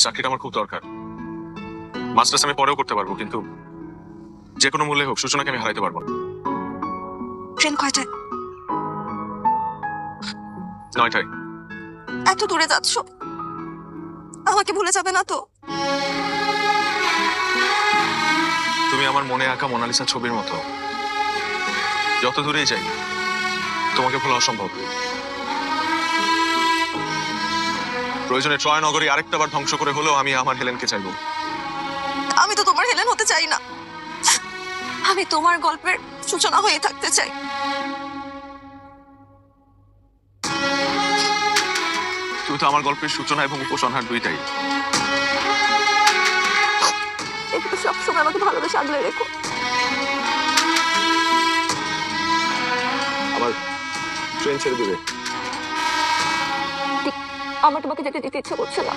চাকরিটা আমার খুব দরকার। মাস্টার্স আমি পরেও করতে পারবো, কিন্তু যে কোনো মূল্যে হোক সূচনাকে আমি হারাইতে পারবো না। ট্রেন কয়টায়? 9টায়। এত দূরে যাচ্ছ, আমাকে ভুলে যাবে না তো? তুমি আমার মনে আঁকা মোনালিসা ছবির মতো, যত দূরেই যাই তোমাকে ভোলা অসম্ভব। প্রয়োজনে ট্রয় নগরী আরেকটা বার ধ্বংস করে হলেও আমি আমার হেলেনকে চাইবো। আমি তো তোমার হেলেন হতে চাই না, আমি তোমার গল্পের সূচনা হয়ে থাকতে চাই। তুমি তো আমার গল্পের সূচনা এবং উপসংহার দুইটাই। একটু সবসময় আমাকে ভালোবেসে আগলে রেখো। আবার ট্রেন ছেড়ে দিবে। আমার তোমাকে যেতে দিতে ইচ্ছে করছে না।